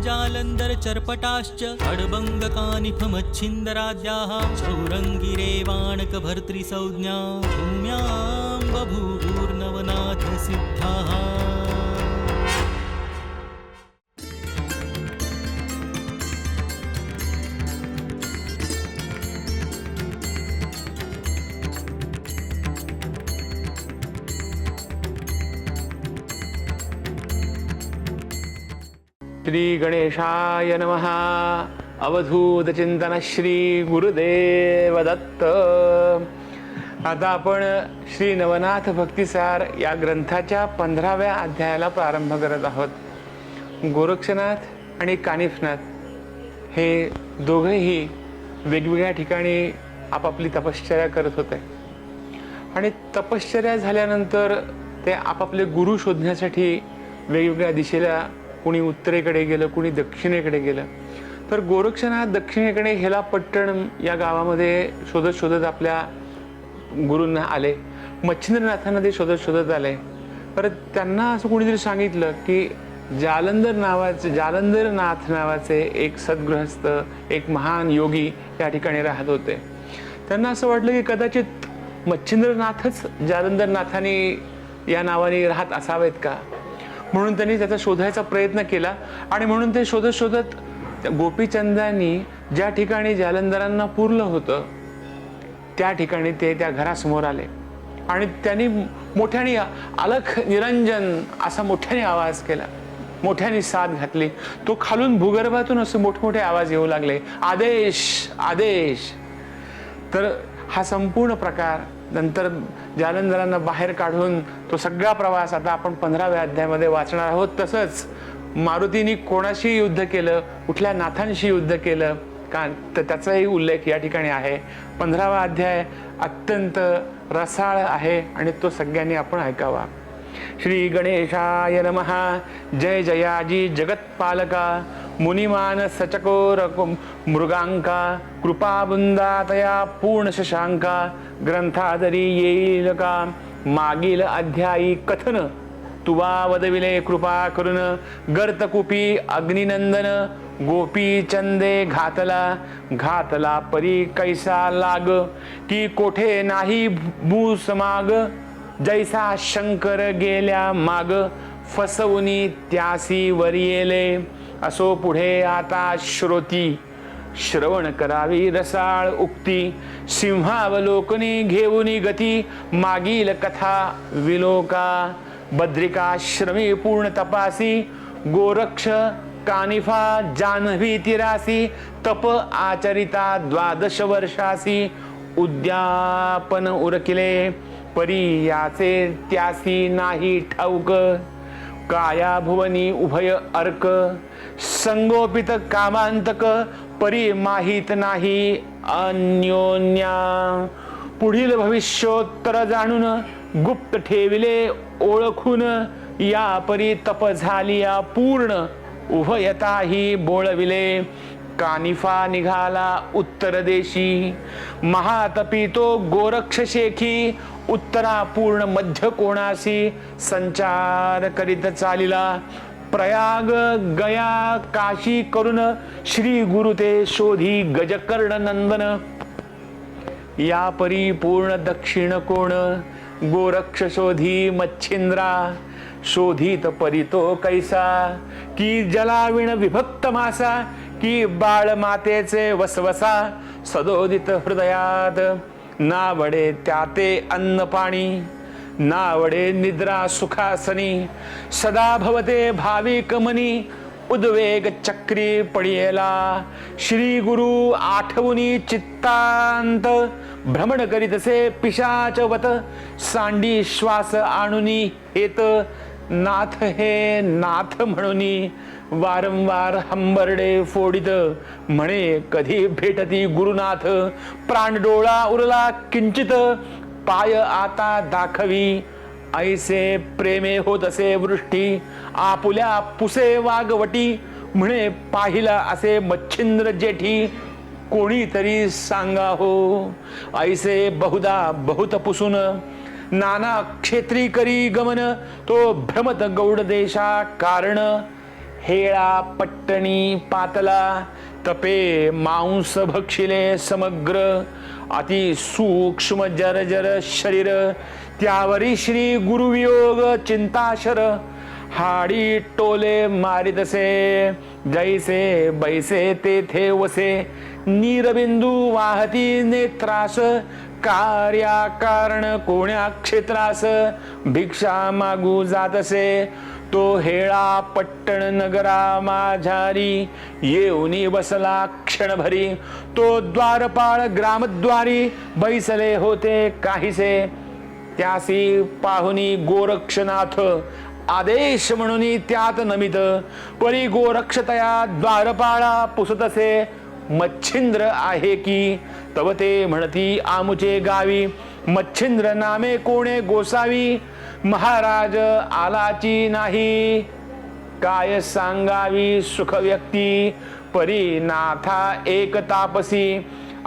जालंधर चर्पटाश्च खड्बङ्गकानिफमच्छिन्दराद्याः चौरङ्गिरेवाणकभर्तृसंज्ञा भूम्यां बभूवुर्नवनाथसिद्धाः। श्री गणेशाय नमः। अवधूत चिंतन श्री गुरुदेव दत्त। आता आपण श्री नवनाथ भक्तिसार या ग्रंथाच्या 15व्या अध्यायाला प्रारंभ करत आहोत। गोरक्षनाथ आणि कानिफनाथ हे दोघेही वेगवेगळ्या ठिकाणी आपापली तपश्चर्या करत होते आणि तपश्चर्या झाल्यानंतर ते आपापले गुरु शोधण्यासाठी वेगवेगळ्या दिशेला, कुणी उत्तरेकडे गेलं, कुणी दक्षिणेकडे गेलं। तर गोरक्षनाथ दक्षिणेकडे हेलापट्टण या गावामध्ये शोधत शोधत आपल्या गुरूंना आले। मच्छिंद्रनाथांना ते शोधत शोधत आले। परत त्यांना असं कुणीतरी सांगितलं की जालंधरनाथ नावाचे एक सद्गृहस्थ, एक महान योगी या ठिकाणी राहत होते। त्यांना असं वाटलं की कदाचित मच्छिंद्रनाथच जालंधरनाथांनी या नावाने राहत असावेत का, म्हणून त्यांनी त्याचा शोधायचा प्रयत्न केला। आणि म्हणून ते शोधत शोधत गोपीचंदांनी ज्या ठिकाणी जालंधरांना पुरलं होतं त्या ठिकाणी ते त्या घरासमोर आले आणि त्यांनी मोठ्याने अलख निरंजन असा मोठ्याने आवाज केला, मोठ्याने साद घातली। तो खालून भूगर्भातून असे मोठमोठे आवाज येऊ लागले, आदेश आदेश। तर हा संपूर्ण प्रकार नंतर जालंधरांना बाहेर काढून तो सगळा प्रवास आता आपण 15व्या अध्यायामध्ये वाचणार आहोत। तसंच मारुतीने कोणाशी युद्ध केलं, कुठल्या नाथांशी युद्ध केलं का, तर त्याचाही उल्लेख या ठिकाणी आहे। 15वा अध्याय अत्यंत रसाळ आहे आणि तो सगळ्यांनी आपण ऐकावा। श्री गणेशाय नमः। जय जयाजी जगत्पालका मुनिमान सचकोर मृगांका कृपाबुंदातया पूर्ण शशांका ग्रंथादरी येईल का मागील अध्यायी कथन तुवा वदविले कृपा करून गर्तकुपी अग्निनंदन गोपी चंदे घातला परी कैसा लाग की कोठे नाही भूसमाग जैसा शंकर गेल्या माग फसवुनी त्यासी वरियेले असो पुढे आता श्रवण करावी रसाळ उक्ती सिंहावलोकनी घेऊनी गती मागील कथा विलोका बद्रिकाश्रमी पूर्ण तपासी गोरक्ष कानिफा जान्हवी तिरासी तप आचरिता 12 वर्षासी उद्यापन उरकिले परी याचे त्यासी नाही ठाऊक काया भुवनी उभय अर्क संगोपित कामांतक परी माहित नाही अन्योन्या पुढील भविष्योत्तर जाणून गुप्त ठेविले ओळखून या परी तप झालिया पूर्ण उभयताही बोळविले कानिफा निघाला उत्तर देशी महातपी तो गोरक्ष शेखी उत्तरा पूर्ण मध्य कोणासी संचार करीत चालिला प्रयाग गया काशी करून श्री गुरु ते शोधी गजकर्ण नंदन या परी पूर्ण दक्षिण कोण गोरक्ष शोधी मच्छिंद्रा शोधित परी तो कैसा की जलाविण विभक्त मासा की बाळ मातेचे वसवसा सदोदित हृदयात नावडे त्याते अन्न पाणी नावडे निद्रा सुखासनी सदा भवते भाविक मनी उद्वेग चक्री पडियेला श्री गुरु आठवुनी चित्तांत भ्रमण करीतसे पिशाचवत सांडी श्वास आणुनी हेत नाथ हे नाथ म्हणुनी वारंवार हंबरडे फोडित म्हणे कधी भेटती गुरुनाथ प्राण डोळा उरला किंचित पाय आता दाखवी ऐसे प्रेमे होत असे वृष्टी आपुल्या पुसे वागवटी म्हणे पाहिला असे मच्छिंद्र जेठी कोणीतरी सांगा हो ऐसे बहुदा बहुत पुसून नाना क्षेत्री करी गमन तो भ्रमत गौड देशा कारण हेळा पट्टणी पातला तपे मांस भक्षिले समग्र अति सूक्ष्म जर शरीर त्यावरी श्री गुरुवियोग चिंताशर हाडी टोले मारितसे जैसे बैसे तेथे वसे नीरबिंदू वाहती नेत्रास कार्या कारण कोण्या क्षेत्रास भिक्षा मागू जातसे तो हेळा पट्टण नगरा माझारी येऊनी बसला क्षणभरी तो द्वारपाळ ग्रामद्वारी बैसले होते काहीसे त्यासी पाहुनी गोरक्षनाथ आदेश म्हणून त्यात नमित परी गोरक्षतया द्वारपाळा पुसतसे मच्छिंद्र आहे की तव ते म्हणती आमुचे गावी मच्छिंद्र नामे कोणे गोसावी महाराज आलाची नाही काय सांगावी सुख व्यक्ती परी नाथा एक तापसी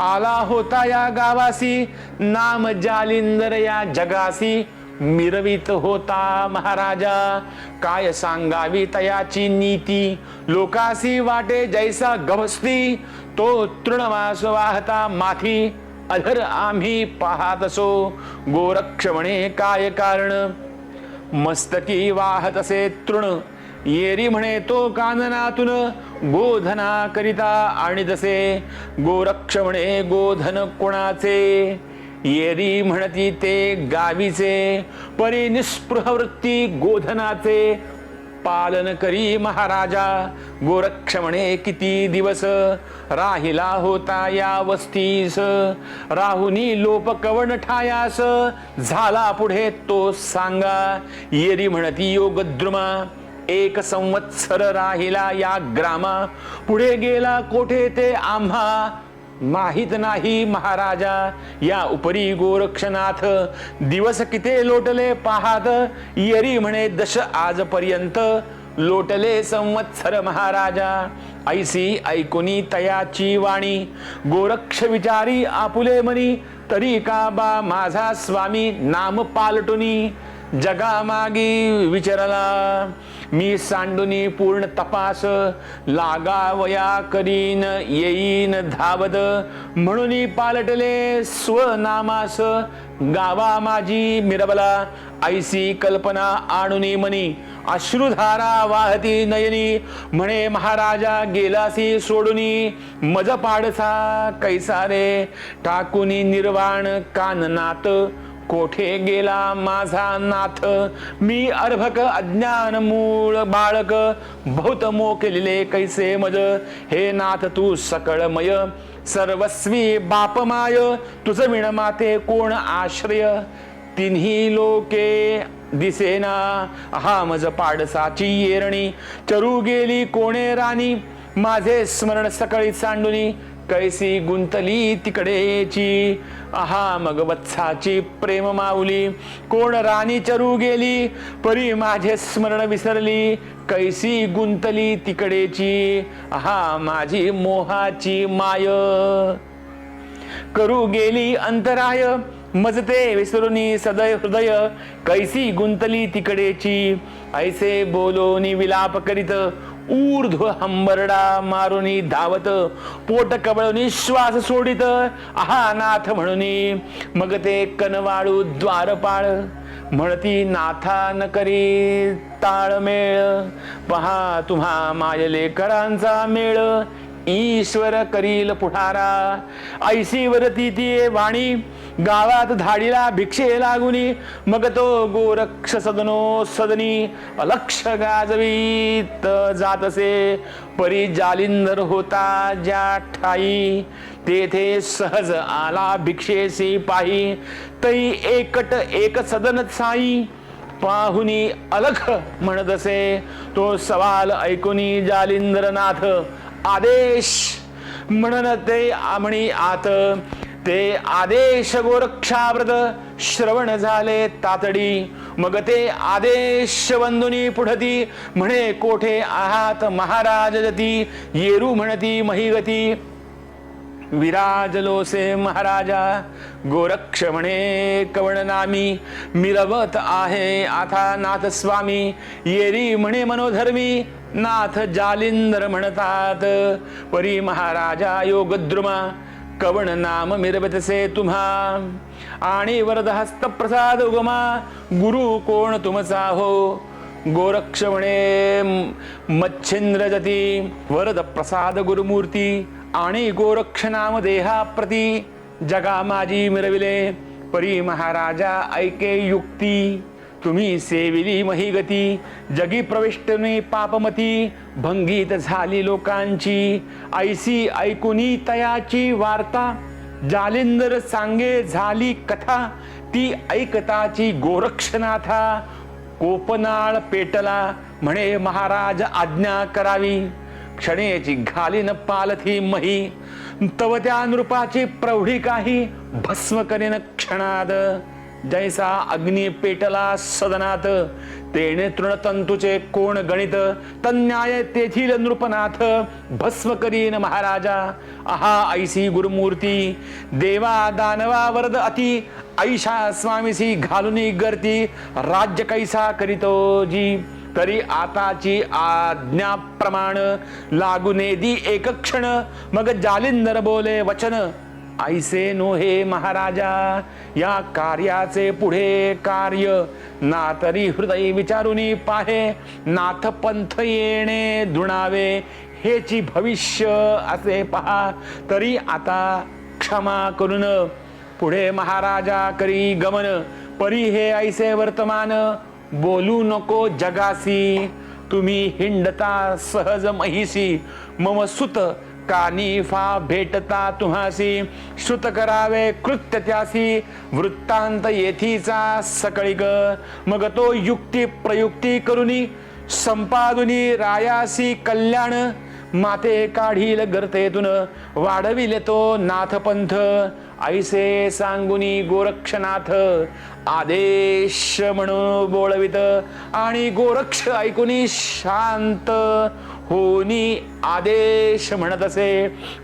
आला होता या गावासी नाम जालिंदर या जगासी मिरवित होता महाराजा काय सांगावी तयाची नीती लोकासी वाटे जैसा गभस्ती तो तृणवास वाहता माथी अधर आम्ही पाहत असो गोरक्ष म्हणे काय कारण मस्तकी वाहत असे तृण येरी म्हणे तो काननातून गोधना करिता आणि जसे गोरक्ष म्हणे गोधन कोणाचे येरी म्हणती ते गावीचे परी निस्पृह वृत्ती गोधनाचे पालन करी महाराजा गोरक्ष म्हणे किती दिवस राहिला होता या वस्तीस राहुनी लोप कवण ठायास झाला पुढे तो सांगा येरी म्हणती योगद्रुमा एक संवत्सर राहिला या ग्रामा पुढे गेला कोठे ते आम्हा माहित नाही महाराजा या उपरी गोरक्षनाथ दिवस किती लोटले पाहात येरी म्हणे दश आजपर्यंत लोटले संवत्सर महाराजा ऐसी ऐकुनी तयाची वाणी गोरक्ष विचारी आपुले मनी तरी का बा माझा स्वामी नाम पालटुनी जगामागी विचारला मी सांडुनी पूर्ण तपास लागावया करीन येईन धावद म्हणून पालटले स्वनामास गावा माझी मिरबला ऐसी कल्पना आणुनी मनी अश्रुधारा वाहती नयनी म्हणे महाराजा गेलासी सोडुनी मज पाडसा कैसा रे टाकुनी निर्वाण काननात कोठे गेला माझा नाथ मी अर्भक अज्ञान मूळ बाळक बहुत मोकेलेले कैसे मज हे नाथ तू सकळमय सर्वस्वी बापमाय तुझ विण माते कोण आश्रय तिन्ही लोके दिसेना हा मज पाडसाची येरणी चरू गेली कोणे राणी माझे स्मरण सकळी सांडुनी कैसी गुंतली तिकडेची आहा मग वत्साची प्रेम माऊली कोण राणी चरू गेली परी माझे स्मरण विसरली कैसी गुंतली तिकडेची आहा माझी मोहाची माय करू गेली अंतराय मजते विसरुनी सदय हृदय कैसी गुंतली तिकडेची ऐसे बोलोनी विलाप करीत ऊर्ध्व हंबरडा मारुनी धावत पोट कवळून श्वास सोडित आहा नाथ म्हणूनी मग ते कनवाळू द्वारपाळ म्हणती नाथा न करी ताळमेळ पहा तुम्हा मायलेकरांचा मेळ ईश्वर करील पुढारा ऐशी वरती ती वाणी गावात धाडीला भिक्षे लागुनी मग तो गोरक्ष सदनो सदनी अलक्ष गाजवीत जातसे परी जालिंदर होता ज्या ठाई तेथे सहज आला भिक्षेसी पाही तै एकट एक सदन साई पाहुनी अलख म्हणत असे तो सवाल ऐकुनी जालिंदरनाथ आदेश म्हणन ते आमणी आत ते आदेश गोरक्षाव्रत श्रवण झाले तातडी मग ते आदेश वंदुनी पुढती म्हणे कोठे आहात महाराज जती येरू म्हणती महिगती विराजलोसे महाराजा. गोरक्ष म्हणे कवण नामी मिरवत आहे आता नाथ स्वामी. येरी म्हणे मनोधर्मी नाथ जालिंदर म्हणतात. परी महाराजा योगद्रुमा कवण नाम मिरवतसे तुम्हा. आणि वरद हस्त प्रसाद उगमा गुरु कोण तुमचा हो. गोरक्ष म्हणे मच्छिंद्र जती वरद प्रसाद गुरुमूर्ती. आणि गोरक्ष नाम देहा प्रती जगा माझी मिरविले. परी महाराजा ऐके युक्ती तुम्ही सेविली महिगती. जगी प्रविष्टने पापमती भंगीत झाली लोकांची. ऐसी ऐकुनी तयाची वार्ता जालिंदर सांगे झाली कथा. ती ऐकताची गोरक्षनाथा कोपनाळ पेटला म्हणे महाराज आज्ञा करावी. क्षणेची घालीन पालथी मही तव त्या नृपाची प्रौढी काही भस्म करेन क्षणाद. जैसा अग्नी पेटला सदनात तेने तृणतंतुचे कोण गणित. तन्याय तेथील नृपनाथ भस्म करीन महाराजा. आहा ऐसी गुरुमूर्ती देवा दानवा वरद अति. ऐशा स्वामीसी घालुनी गर्ती राज्य कैसा करीतो जी. तरी आताची आज्ञा प्रमाण लागुने दी एक क्षण. मग जालिंदर बोले वचन ऐसे नोहे महाराजा. या कार्याचे पुढे कार्य ना तरी हृदय विचारुनी पाहे. नाथ पंथ येणे धुणावे हेची भविष्य असे पहा. तरी आता क्षमा करून पुढे महाराजा करी गमन. परी हे ऐसे वर्तमान बोलू नको जगासी. तुम्ही हिंडता सहज महिसी मम सुत कानिफा भेटता तुम्हासी. श्रुत करावे कृत्य त्यासी वृत्तांत येथीचा सकळिक. मग तो युक्ती प्रयुक्ती करुनी संपादुनी रायासी कल्याण. माते काढील गर्तेतून वाढविले तो नाथपंथ. ऐसे सांगुनी गोरक्षनाथ आदेश म्हणून बोलवित. आणि गोरक्ष ऐकुनी शांत होनी आदेश म्हणत असे.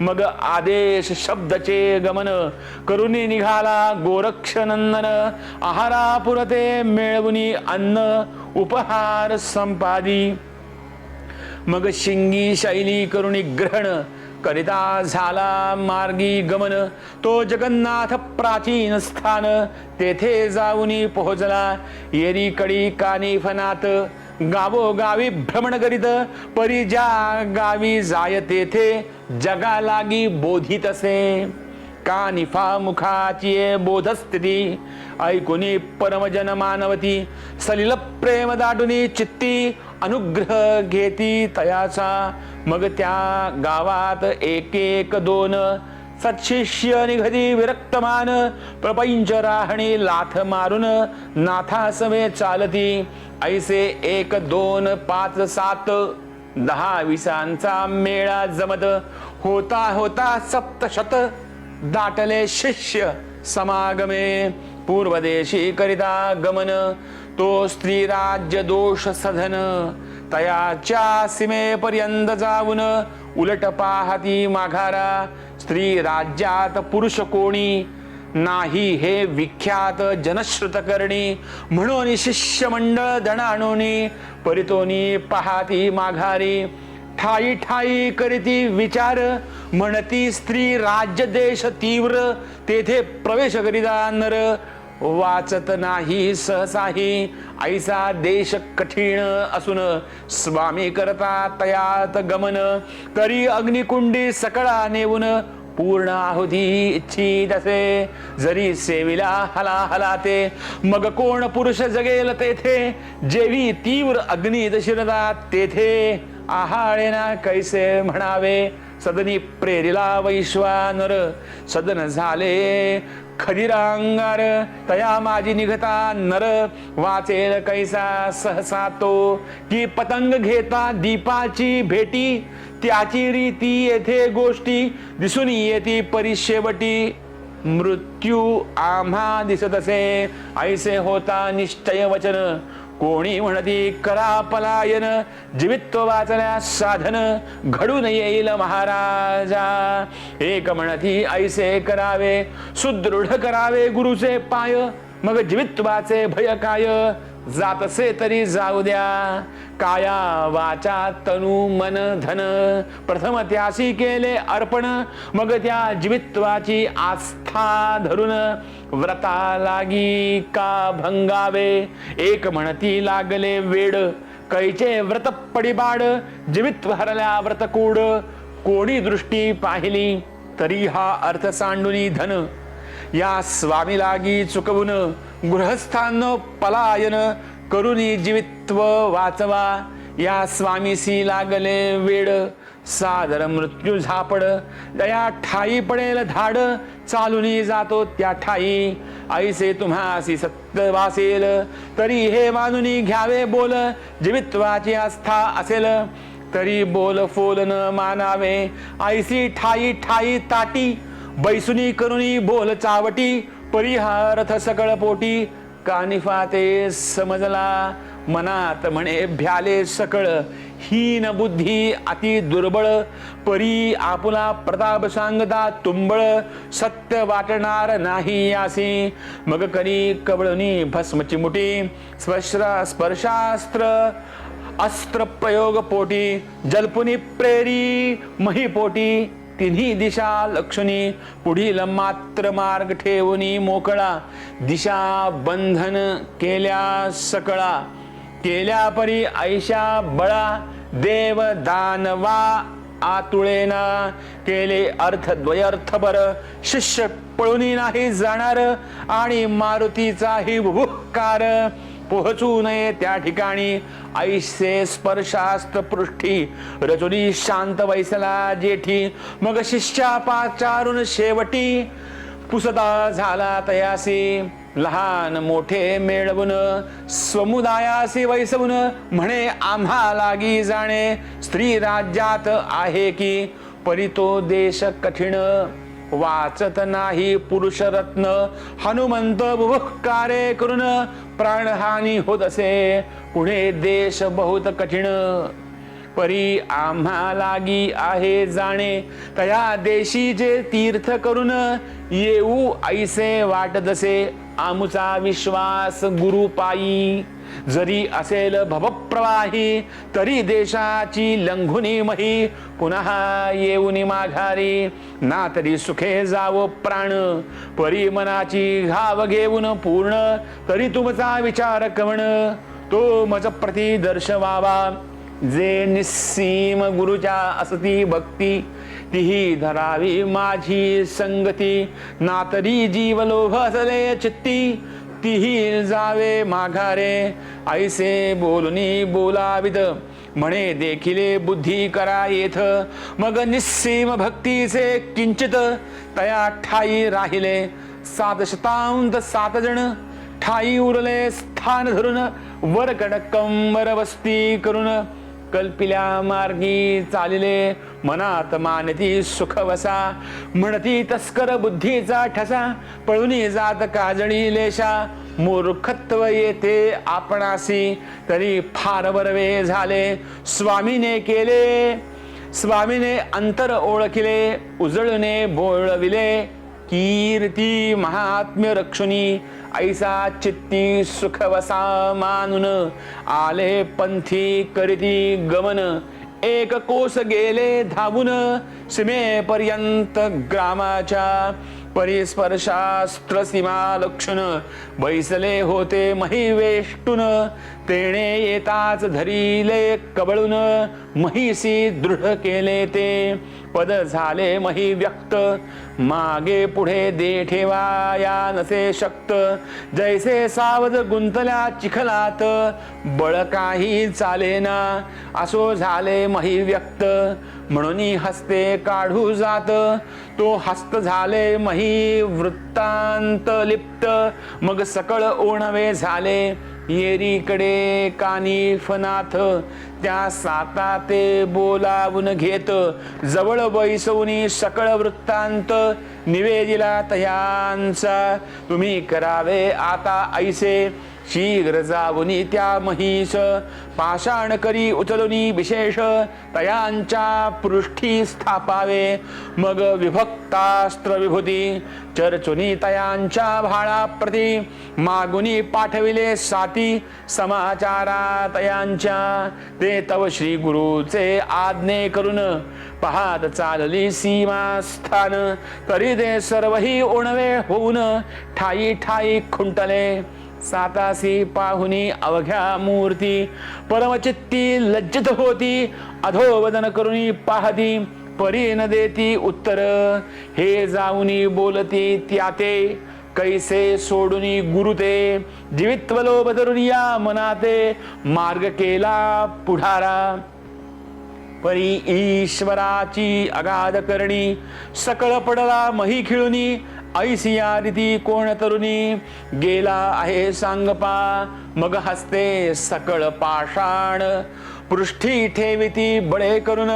मग आदेश शब्दचे गमन करुनी निघाला गोरक्ष नंदन. आहारापुरते मिळवुनी अन्न उपहार संपादी. मग शिंगी शैली करुणी ग्रहण करिता झाला मार्गी गमन. तो जगन्नाथ प्राचीन स्थान तेथे जाऊनी पोहोचला. येरी कडी कानिफनात गावोगावी भ्रमण करीत. परी ज्या गावी जाय तेथे जगा लागी बोधित असे. कानिफा मुखाची बोधस्थिती ऐकुनी परमजन मानवती. सलिल प्रेम दाटुनी चित्ती अनुग्रह घेती तयाचा. मग त्या गावात एक एक दोन सत्शिष्य निघती विरक्तमान. प्रपंच राहणी लाथ मारून नाथासवे चालती. ऐसे 1 2 5 7 10 20 मेळा जमत. होता होता सप्तशत दाटले शिष्य समागमे. पूर्वदेशी करिता गमन तो स्त्री राज्य दोष सधन. तयाच्या सीमेपर्यंत जाऊन उलट पाहती माघारा. स्त्री राज्यात पुरुष कोणी नाही हे विख्यात जनश्रुत करणी. म्हणून शिष्यमंडळ दणाणोनी परितोनी पाहती माघारी. ठाई ठाई करीती विचार म्हणती स्त्री राज्य देश तीव्र. तेथे प्रवेश करिता नर वाचत नाही सहसाही. ऐसा देश कठीण असून स्वामी करता तयात गमन. तरी अग्निकुंडी सकळा नेऊन पूर्ण आहुती इच्छित असे. जरी सेविला हला हलाते मग कोण पुरुष जगेल तेथे. जेवी तीव्र अग्नीत शिरतात तेथे आहाळेना कैसे म्हणावे. सदनी प्रेरिला वैश्वानर सदन झाले खदिरांगार. तया माझी निघता नर वाचेल कैसा सहसा तो. की पतंग घेता दीपाची भेटी त्याची रीती येथे गोष्टी दिसून येती परिशेवटी. मृत्यू आम्हा दिसत असे ऐसे होता निश्चय वचन कोणी म्हणती करा पलायन जीवित्व वाचण्यास साधन घडून येईल महाराजा एक म्हणती ऐसे करावे सुदृढ करावे गुरुचे पाय मग जीवित्वाचे भय काय जातसे तरी जाऊ द्या काया वाचा तनु मन धन प्रथम त्यासी केले अर्पण मग त्या जीवित्वाची आस्था धरून व्रता लागी का भंगावे एक म्हणती लागले वेड कैचे व्रत पडिबाड जीवित्व हरल्या व्रतकूड कोणी दृष्टी पाहिली तरी हा अर्थ सांडुनी धन या स्वामी लागी चुकवून गृहस्थांनो पलायन करुनी जीवित्व वाचवा या स्वामीसी लागले वेड सादर मृत्यू झापड दया ठाई पडेल धाड चालूनी जातो त्या ठाई ऐसे तुम्हासी सत्य वासेल तरी हे मानुनी घ्यावे बोल जीवित्वाची आस्था असेल तरी बोल फोल न मानावे ऐसी ठाई ठाई ताटी बैसुनी करुनी बोल चावटी परिहारथ सकळ पोटी कानिफाते समजला मनात म्हणे भ्याले सकळ हीन बुद्धी अति दुर्बळ परी आपुला प्रताप सांगता तुंबळ सत्य वाटणार नाही यासी मग करी कवळणी भस्मची मुठी स्पर्शास्त्र अस्त्र प्रयोग पोटी जलपुनी प्रेरी मही पोटी तिन्ही दिशा लक्षणी पुढील मात्र मार्ग ठेवूनी मोकळा दिशा बंधन केल्या सकळा केल्या परी ऐशा बळा देव दानवा आतुळेना केले अर्थ द्वयर्थपर शिष्य पळूनी नाही जाणार आणि मारुतीचाही बुभुकार पोहचू नये त्या ठिकाणी ऐसे स्पर्शास्त्र पृष्ठी रचुनी शांत वैसला जेठी मग शिष्या पाचारून शेवटी पुसदा झाला तयासी लहान मोठे मेळवून समुदायासी वैसवून म्हणे आम्हा लागी जाणे स्त्री राज्यात आहे की परितो देश कठीण वाचत नाही पुरुषरत्न हनुमंत बुभुकारे करून प्राणहानी होत असे पुढे देश बहुत कठीण परी आम्हा लागी आहे जाणे तया देशीचे तीर्थ करून येऊ ऐसे वाटत असे आमुचा विश्वास गुरु पायी जरी असेल भवप्रवाही तरी देशाची लंघुनी मही पुन्हा येऊनी माघारी ना तरी सुखे जावो प्राण परी मनाची घाव घेऊन पूर्ण तरी तुमचा विचार कवण तो मज प्रति दर्शवावा जे निस्सीम गुरुच्या असती भक्ती तीही धरावी माझी संगती ना तरी जीव लोभ असले चित्ती तीही जावे माघारे ऐसे बोलुनी बोलाविद म्हणे देखिले बुद्धी करा येथ मग निस्सीम भक्तीचे किंचित तया ठाई राहिले 700 जण ठाई उरले स्थान धरून वरकड कंबर वस्ती करून कल्पिल्या मार्गी चालिले मनात मानती सुख वसा म्हणती तस्कर बुद्धीचा ठसा पळूनी जात काजळी लेशा मूर्खत्व येते आपणासी तरी फार बरवे झाले स्वामीने केले स्वामीने अंतर ओळखिले उजळणे बोळविले कीर्ती महात्म्य रक्षुनी ऐसा चित्ती सुखवसा मानून आले पंथी करीती गमन एक कोस गेले धावून सीमेपर्यंत ग्रामाच्या परिस्पर्शास्त्र सीमा लक्षण बैसले होते महिवेष्टून तेणे येताच धरिले कबळून महिसी दृढ केले ते पद झाले मही व्यक्त मागे पुढे दे ठेवाया नसे शक्त जैसे सावध गुंतल्या चिखलात बळ काही चालेना असो झाले मही व्यक्त म्हणून हस्ते काढू जात तो हस्त झाले मही वृत्तांत लिप्त मग सकळ ओणवे झाले येरीकडे कानी फनाथ त्या साता ते बोलावून घेत जवळ बैसवून सकळ वृत्तांत निवेदिला तयांचा तुम्ही करावे आता ऐसे शीघ्र जाऊनी त्या महिष पाषाण करी उचलुनी विशेष तयांच्या पृष्ठी स्थापावे मग विभक्तास्त्र विभूती चर्चुनी तयांच्या भाळाप्रती मागुनी पाठविले साती समाचारा तयांच्या ते तव श्री गुरुचे आज्ञे करून पाहत चालली सीमास्थान तरी ते सर्वही ओणवे होऊन ठाई ठाई खुंटले सातासी पाहुनी अवघ्या मूर्ती परमचित्ती लज्जित होती अधोवदन करुणी पाहती परी न देती उत्तर हे जाऊनी बोलती त्याते कैसे सोडुनी गुरुते जीवित्वलोभ धरून या मनाते मार्ग केला पुढारा परी ईश्वराची अगाध करणी सकळ पडला मही खिळुनी ऐसिया रीती कोण तरुणी गेला आहे सांगपा मग हसते सकळ पाषाण पृष्ठी ठेविती बळे करून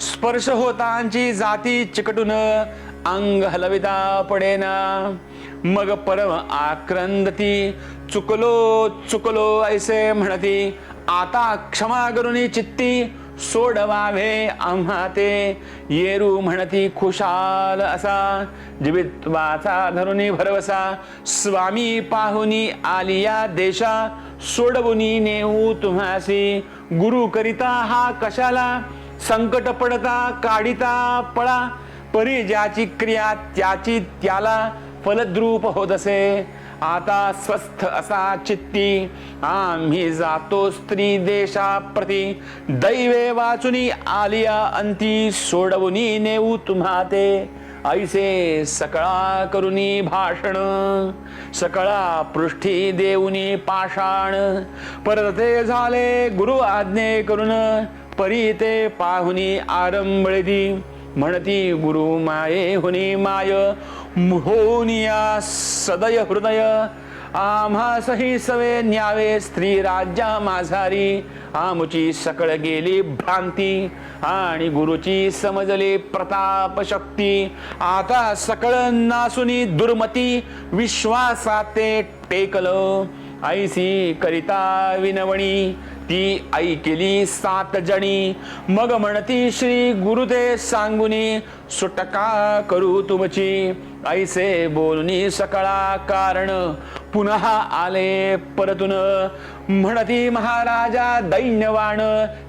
स्पर्श होतांची जाती चिकटून अंग हलविता पडेना मग परम आक्रंदती चुकलो चुकलो ऐसे म्हणती आता क्षमा करुनी चित्ती सोडवावे आम्हा ते येरू म्हणती खुशाल असा जीवित्वाचा धरुनी भरवसा स्वामी पाहुनी आलिया देशा सोडवुनी नेऊ तुम्हासी गुरु करिता हा कशाला संकट पडता काढिता पळा परी ज्याची क्रिया त्याची त्याला फलद्रूप होत असे आता स्वस्थ असा चित्ती आम्ही जातो स्त्री देशाप्रती दैवे वाचुनी आलिया अंती सोडवुनी नेऊ तुम्हा ते ऐसे सकळा करुनी भाषण सकळा पृष्ठी देऊनी पाषाण परते झाले गुरु आज्ञे करून परी ते पाहुनी आरंभळी म्हणती गुरु माये हुनी माय होनिया सदय हृदय आम्हा सही सवे न्यावे स्त्री राज्या माझारी आमुची सकळ गेली भ्रांती आणि गुरुची समजली प्रताप शक्ती आता सकळ नासुनी दुर्मती विश्वासाते टेकलं ऐसी करिता विनवणी ती ऐकली 7 जणी मग म्हणती श्री गुरुते सांगुनी सुटका करू तुमची ऐसे बोलुनी सकळा कारण पुन्हा आले परतून म्हणती महाराजा दैन्यवाण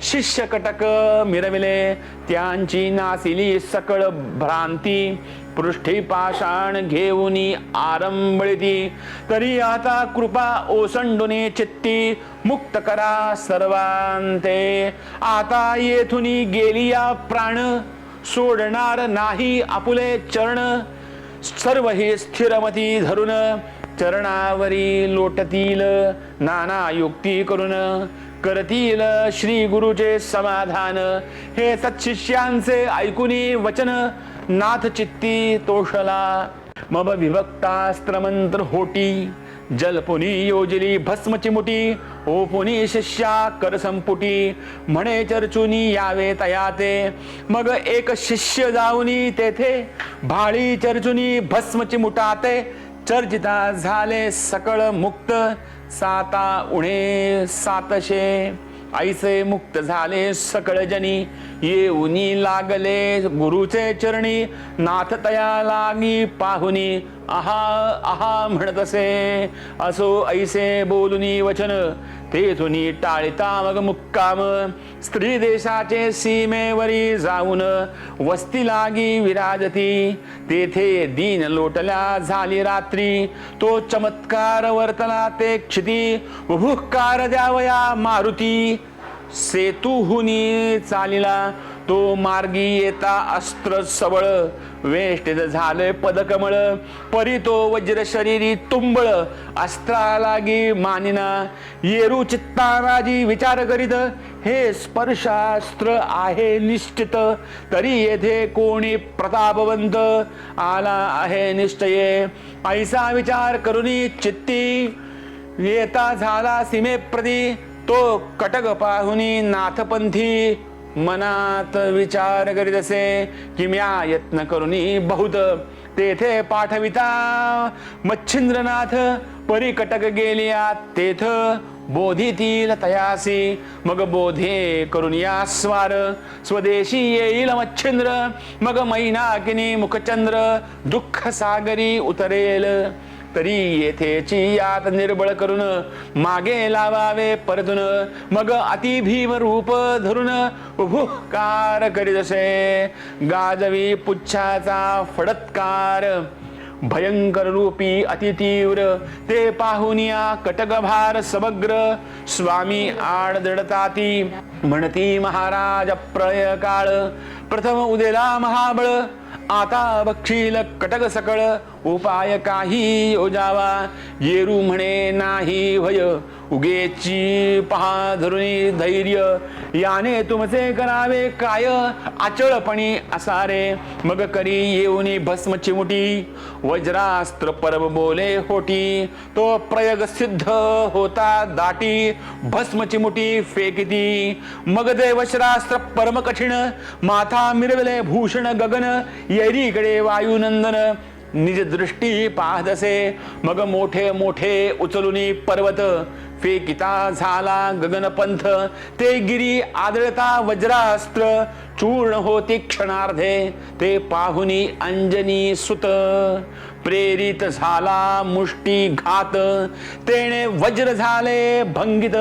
शिष्य कटक मिरविले त्यांची नासिली सकळ भ्रांती पृष्ठी पाषाण घेऊनी आरंभळती तरी आता कृपा ओसंडुनी चित्ती मुक्त करा सर्वांते आता येथुनी गेली या प्राण सोडणार नाही आपुले चरण सर्व हे स्थिरमती धरून चरणावरी लोटतील नाना युक्ती करून करतील श्री गुरुचे समाधान हे सत्शिष्यांचे ऐकुनी वचन नाथ चित्ती तोषला मग विभक्तास्त्रमंत्र होटी जलपुनी योजली भस्मची मुठी ओपुनी शिष्या कर संपुटी म्हणे चर्चुनी यावे तयाते मग एक शिष्य जाऊनी तेथे भाळी चर्चुनी भस्मची मुठाते चर्चिता झाले सकळ मुक्त 7 उणे 700 ऐसे मुक्त झाले सकळ जनी येऊनी लागले गुरुचे चरणी नाथ तया लागी पाहुनी आहा आहा म्हणत असे असो ऐसे बोलुनी वचन तेथुनी टाळिता मग मुक्काम स्त्री देशाचे सीमेवरी जाऊन वस्ती लागी विराजती तेथे दीन लोटल्या झाली रात्री तो चमत्कार वर्तला ते क्षिती उभुकार द्यावया मारुती सेतुहुनी चालिला तो मार्गी येता अस्त्र सबळ वेष्टित झाले पदकमळ परी तो वज्र शरीरी तुंबळ अस्त्रा लागी मानिना येरू चित्ताराजी विचार करीत हे स्पर्शास्त्र आहे निश्चित तरी येथे कोणी प्रतापवंत आला आहे निश्चये ऐसा विचार करुनी चित्ती येता झाला सीमेप्रती तो कटक पाहुनी नाथपंथी मनात विचार करीत असे की म्या यत्न करुनी बहुत तेथे पाठविता मच्छिंद्रनाथ परी कटक गेलिया तेथ बोधितील तयासी मग बोधे करून या स्वार स्वदेशी येईल मच्छिंद्र मग मैनाकिनी मुखचंद्र दुःख सागरी उतरेल तरी येथेची यात निर्बळ करून मागे लावावे परतून मग अति भीम रूप धरून उभुकार करीत असे गाजवी पुच्छाचा फडत्कार भयंकर रूपी अति तीव्र ते पाहुनिया कटकभार समग्र स्वामी आड दडताती म्हणती महाराज प्रळय काळ प्रथम उदेला महाबळ आता बक्षील कटक सकळ उपाय काही योजावा येरू म्हणे नाही भय उगेची पहा धरुणी धैर्य याने तुमचे करावे काय अचळपणी असारे मग करी येऊनी भस्म चिमुटी वज्रास्त्र परब बोले होटी तो प्रयोग सिद्ध होता दाटी भस्म चिमुटी फेकिती मग देवश्रास्त्र परम कठीण माथा मिरवले भूषण गगन येरीकडे वायुनंदन निज दृष्टी पाहदसे मग मोठे मोठे उचलुनी पर्वत फेकिता झाला गगनपंथ ते गिरी आदळता वज्रास्त्र चूर्ण होती क्षणार्धे ते पाहुनी अंजनी सुत प्रेरित झाला मुष्टी घात तेने वज्र झाले भंगित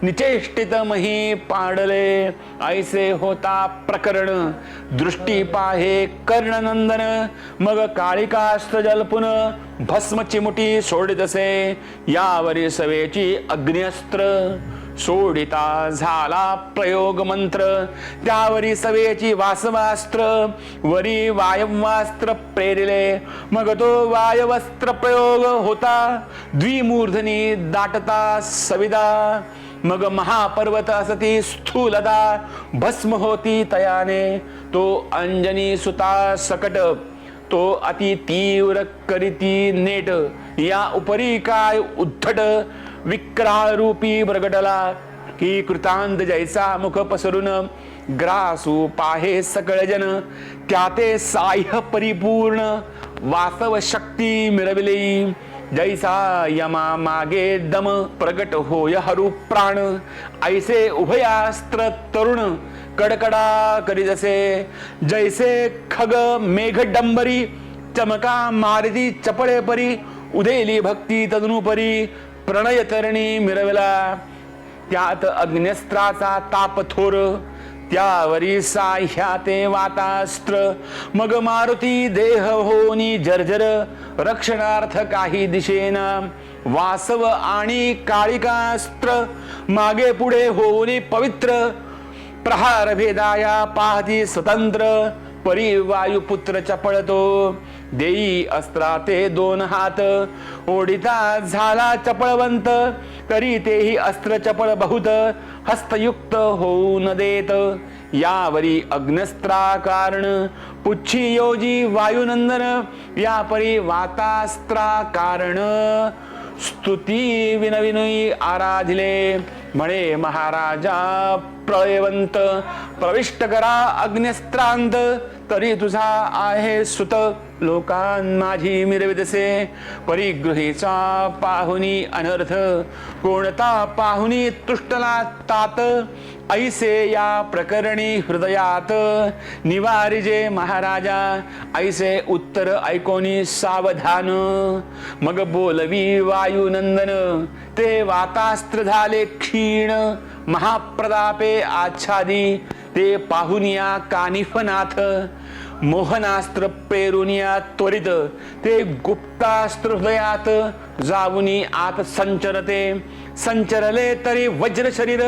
निचेष्टित मही पाडले ऐसे होता प्रकरण दृष्टी पाहे कर्णनंदन मग काळिकास्त्र जलपुन भस्म चिमुटी सोडित असे यावरी सवेची अग्निअस्त्र सोडिता झाला प्रयोग मंत्र त्यावरी सवेची वासवास्त्र वरी वायवास्त्र प्रेरिले मग तो वायवस्त्र प्रयोग होता द्विमूर्धनी दाटता सविदा मग महापर्वत असती स्थूलता भस्म होती तयाने तो अंजनी सुता सकट तो अति तीव्र करीती नेट या उपरी काय उद्धट विक्राळ रूपी प्रगटला की कृतांत जैसा मुख पसरून ग्रासू पाहे सकळ जन त्याते साह्य परिपूर्ण वासव शक्ती मिळविली जैसा यमा मागे दम प्रगट होय हरू प्राण ऐसे उभयास्त्र तरुण कडकडा करी जसे जैसे खग मेघ डंबरी चमका मारती चपळे परी उदेली भक्ती तदनुपरी प्रणय तरणी मिरवला त्यात अग्न्यस्त्राचा ताप थोर त्यावरी साह्याते वातास्त्र मग मारुती देह होनी जर्जर रक्षणार्थ काही दिशेना वासव आणि काळिकास्त्र मागे पुढे होनी पवित्र प्रहार भेदाया पाहती स्वतंत्र परी वायुपुत्र चपळतो देई अस्त्राते दोन हात ओढिता झाला चपळवंत तरी तेही अस्त्र चपळ बहुत हस्तयुक्त होऊ न देत यावरी अग्नस्त्रा कारण पुच्छी योजी वायुनंदन या परी वातास्त्रा कारण स्तुती विनविनयी आराधिले म्हणे महाराजा प्रळयवंत प्रविष्ट करा अग्न्यस्त्रांत तरी तुझा आहे सुत लोकां माझी मिरविदसे परिगृहीचा पाहुनी अनर्थ कोणता पाहुनी तुष्टला तात ऐसे या प्रकरणी हृदयात निवारिजे महाराजा ऐसे उत्तर ऐकोनी सावधान मग बोलवी वायुनंदन ते वातास्त्र झाले क्षीण महाप्रतापे आच्छादी ते पाहुनिया कानिफनाथ मोहनास्त्र प्रेरुनिया त्वरित ते गुप्तास्त्र हृदयात जाऊनी आत संचरते संचरले तरी वज्र शरीर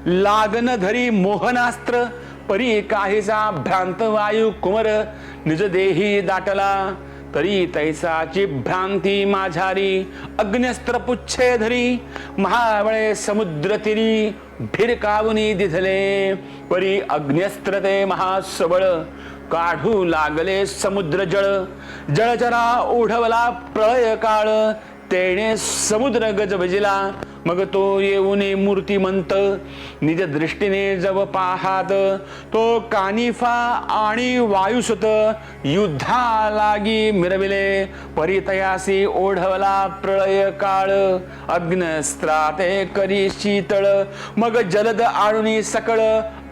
लागन धरी मोहनास्त्र परी काहीचा भ्रांत वायू कुमर निज देही दाटला तरी तैसाची भ्रांती माझारी अग्न्यस्त्र पुच्छे धरी महाबळे समुद्र तिरी भिरकावुनी दिधले परी अग्न्यस्त्र ते महासबळ काढू लागले समुद्र जळ जळचरा ओढवला प्रळय काळ तेणे समुद्र गज भजिला मग तो येऊने मूर्तिमंत निज दृष्टीने जव पाहात तो कानिफा आणि वायुसुत युद्धा लागी मिरविले परितयासी ओढवला प्रळय काळ अग्नस्त्राते करी शीतळ मग जलद आणुनी सकळ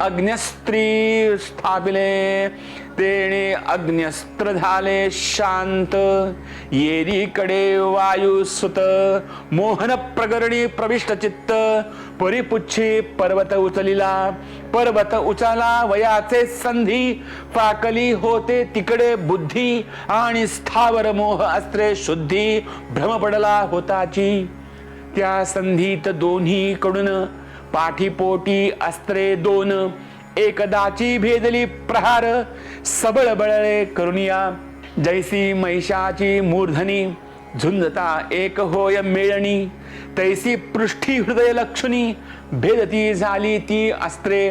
अग्न्यस्त्री स्थापिले तेणे अग्न्यस्त्र झाले शांत येरीकडे वायुसुत मोहन प्रगरणी प्रविष्ट चित्त परिपुच्छी पर्वत उचलिला पर्वत उचला वयाचे संधी फाकली होते तिकडे बुद्धी आणि स्थावर मोह अस्त्रे शुद्धी भ्रम पडला होताची त्या संधीत दोन्ही कडून पाठीपोटी अस्त्रे दोन एकदाची भेदली प्रहार सबळ बळले करुनिया जैसी महिषाची मूर्धनी झुंजता एक होय मेळणी तैसी पृष्ठी हृदय लक्षणी भेदती झाली ती अस्त्रे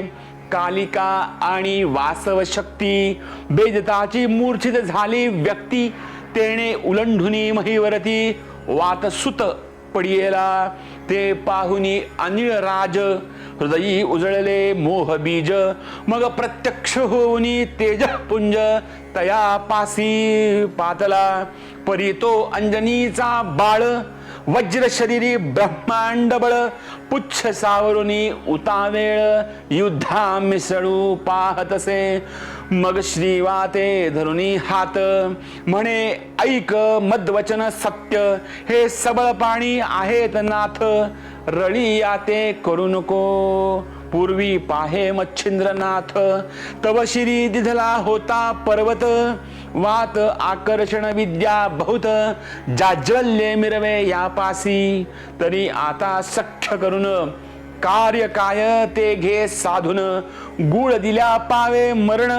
कालिका आणि वासव शक्ती बेदताची मूर्छित झाली व्यक्ती तेणे उलंढुनी महिवरती वातसुत पडियेला ते पाहुनी अनिळ राज हृदयी उजळले मोह बीज मग प्रत्यक्ष होऊनी तेजपुंज तया पासी पातला परी तो अंजनीचा बाळ वज्र शरीरी ब्रह्मांड बळ पुच्छ सावरुनी उतावेळ युद्धा मिसळू पाहतसे मग श्रीवाते धरुनी हात म्हणे ऐक मद्वचन सत्य हे सबळ पाणी आहेत नाथ रळी याते करू नको पूर्वी पाहे मच्छिंद्रनाथ तव शिरी दिधला होता पर्वत वात आकर्षण विद्या बहुत जाज्वल्ये मिरवे यापासी तरी आता सख्य करून कार्य काय ते घे साधून गुळ दिल्या पावे मरण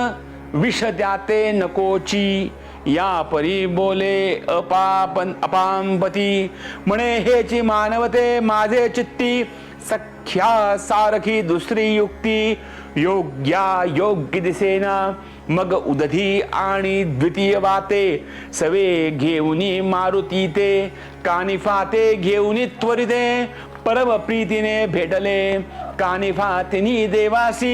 विष त्याते नकोची या परी बोले अपांपती म्हणे हेची मानवते माझे चित्ती सख्या सारखी दुसरी युक्ती योग्या योग्य दिसेना मग उदधी आणि द्वितीय वाते सवे घेऊनी मारुती ते कानिफाते घेऊनी त्वरिते परम प्रीतीने भेटले कानिफा तिनी देवासी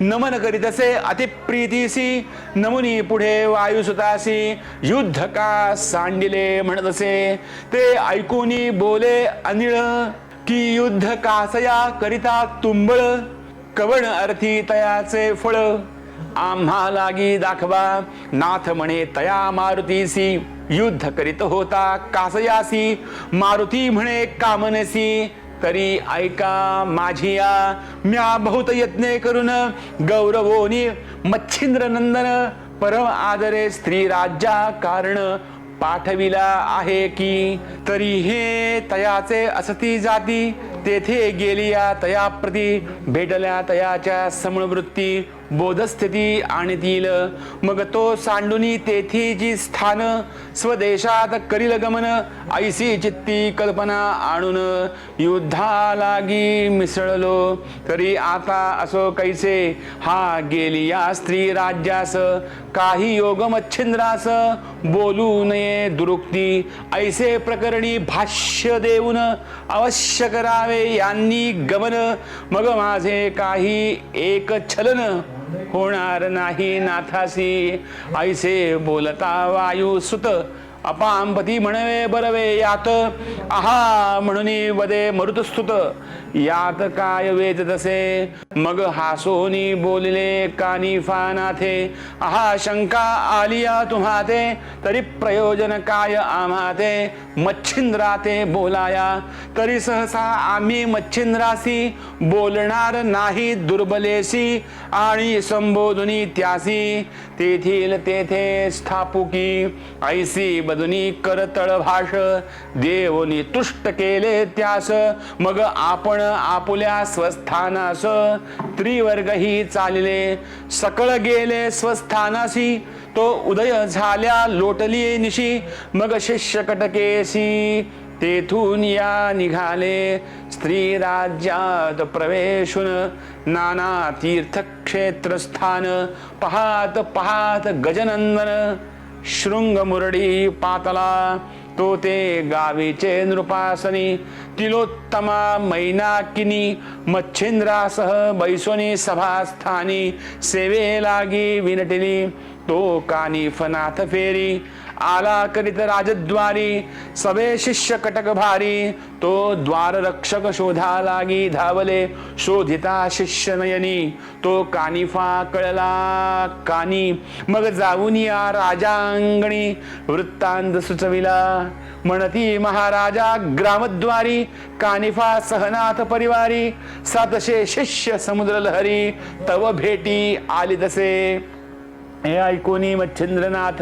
नमन करीतसे अतिप्रीतीसी नमुनी पुढे वायुसुतासी युद्ध का सांडिले म्हणतसे ते ऐकूनी बोले अनिळ की युद्ध कासया करिता तुंबळ कवण अर्थी तयाचे फळ आम्हा लागी दाखवा नाथ म्हणे तया मारुतीसी युद्ध करीत होता कासयासी मारुती म्हणे कामनसी तरी ऐका माझिया म्या बहुत यत्ने करून गौरवोनी मच्छिंद्र नंदन परम आदरे स्त्री राज्या कारण पाठविला आहे की तरी हे तयाचे असती जाती तेथे गेलिया तया प्रती भेटल्या तयाच्या समवृत्ती बोधस्थिती आणतील मग तो सांडुनी तेथी जी स्थान स्वदेशात करील गमन ऐसी चित्ती कल्पना आणून युद्धा लागी मिसळलो तरी आता असो कैसे हा गेलिया स्त्री राज्यास काही योग मच्छिंद्रास बोलू नये दुरुक्ती ऐसे प्रकरणी भाष्य देऊन अवश्य करावे यांनी गमन मग माझे काही एक छलन होणार नाही नाथासी ऐसे बोलता वायू सुत अपांपती म्हणवे बरवे यात आहा म्हणून वदे मरुतस्तुत यात काय वेद तसे मग हासोनी बोलले कानिफानाथे आहा शंका आलिया तुम्हाते तरी प्रयोजन काय आम्हाते मच्छिंद्राते बोलाया तरी सहसा आम्ही मच्छिंद्रासी बोलणार नाही दुर्बलेसी आणि संबोधुनी त्यासी तेथील तेथे स्थापुकी ऐसी बदुनी करतळ भाष देवनी तुष्ट केले त्यास मग आपण आपुल्या स्वस्थानास त्रिवर्गही चालले सकळ गेले स्वस्थानासी तो उदय झाल्या लोटली निशी मग शिष्य कटकेसी तेथून या निघाले स्त्री राज्यात प्रवेशून नाना तीर्थक्षेत्रस्थान पाहात पाहात गजनंदन शृंग मुरडी पातला तो ते गावीचे नृपासनी तिलोत्तमा मैनाकिनी मच्छिंद्रासह बैसोनी सभास्थानी सेवे लागी विनटिली तो कानिफनाथ फेरी आला करीत राजद्वारी सभे शिष्य कटक भारी तो द्वार रक्षक शोधा लागी धावले शोधिता शिष्य नयनी तो कानिफा कळला कानी मग जाऊन या राजांगणी वृत्तांत सुचविला म्हणती महाराजा ग्रामद्वारी कानिफा सहनाथ परिवारी 700 शिष्य समुद्र लहरी तव भेटी आली तसे हे ऐकोनी मच्छिंद्रनाथ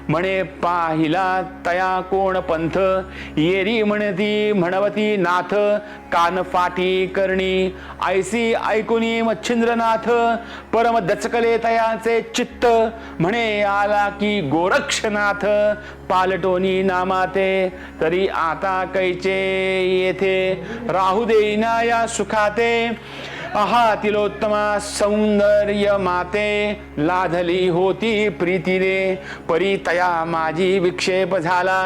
म्हणे पाहिला तया कोण पंथ येरी म्हणती म्हणवती नाथ कान फाटी करणी ऐसी ऐकोनी मच्छिंद्रनाथ परम दचकले तयाचे चित्त म्हणे आला की गोरक्षनाथ पालटोनी नामाते तरी आता कैचे येथे राहू देईना या सुखाते आहा तिलोत्तमा सौंदर्य माते लाधली होती प्रीती रे परी तया माझी विक्षेप झाला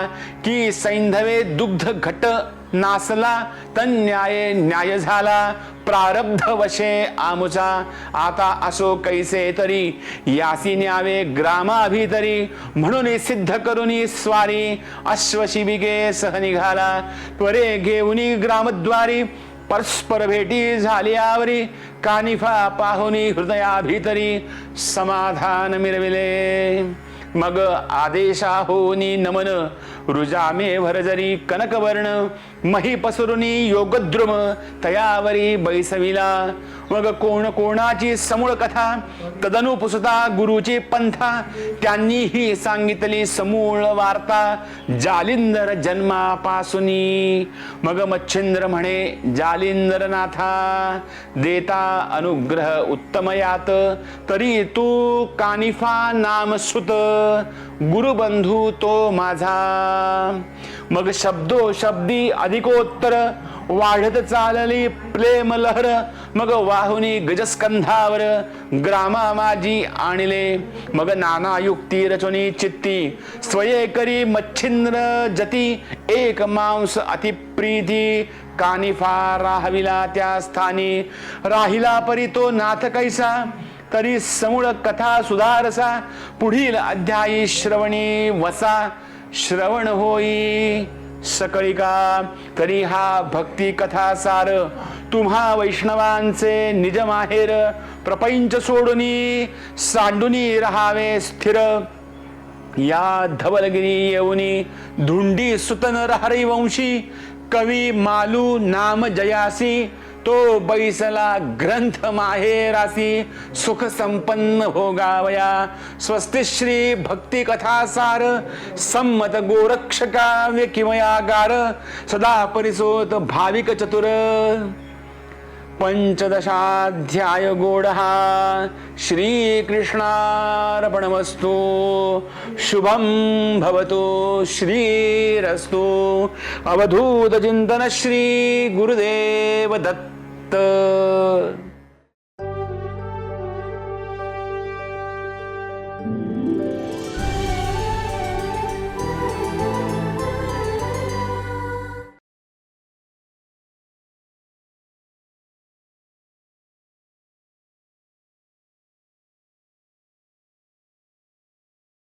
की सैंधवे दुग्ध घट नासला तन्याये न्याय झाला प्रारब्ध वशे आमुचा आता असो कैसे तरी यासी न्यावे ग्रामाभितरी म्हणून सिद्ध करुनी स्वारी अश्वशिबिगे सह निघाला त्वरे घेऊनी ग्रामद्वारी परस्पर भेटी झाल्यावरी कानिफा पाहुनी हृदयाभितरी समाधान मिरविले मग आदेशा होनी नमन रुजामे भरजरी कनकवर्ण मही पसरुनी योगद्रुम तयावरी बैसविला मग कोण कोणाची समूळ कथा तदनु पुसता गुरुची पंथा त्यांनीही सांगितली समूळ वार्ता जालिंदर जन्मापासूनी मग मच्छिंद्र म्हणे जालिंदरनाथा देता अनुग्रह उत्तमयात तरी तू कानिफा नाम सुत गुरुबंधू तो माझा मग शब्दो शब्दी अधिकोत्तर वाढत चालली प्रेम लहर मग वाहुनी गजस्कंधावर ग्रामा माझी आणले मग नाना युक्ती रचनी चित्ती स्वये करी मच्छिंद्र जती एक मांस अतिप्रीती कानिफा राहविला त्या स्थानी राहिला परी तो नाथ कैसा तरी समूळ कथा सुधारसा पुढील अध्यायी श्रवणी वसा श्रवण होई सकळिका तरी हा भक्ती कथा सार तुम्हा वैष्णवांचे निज माहेर प्रपंच सोडूनी सांडूनी राहावे स्थिर या धवलगिरी येऊनी धुंडी सुतन हरी वंशी कवी मालू नाम जयासी तो बैसला ग्रंथ माहेरासी सुख संपन्न भोगावया स्वस्ति श्री भक्ती कथा सार सम्मत गोरक्षकाव्य किमयागार सदा परिसोत भाविक चतुर पंचदशाध्याय गोडहा श्रीकृष्णार्पणमस्तु शुभं भवतु श्रीरस्तु अवधूत चिंतन श्री गुरुदेव दत्त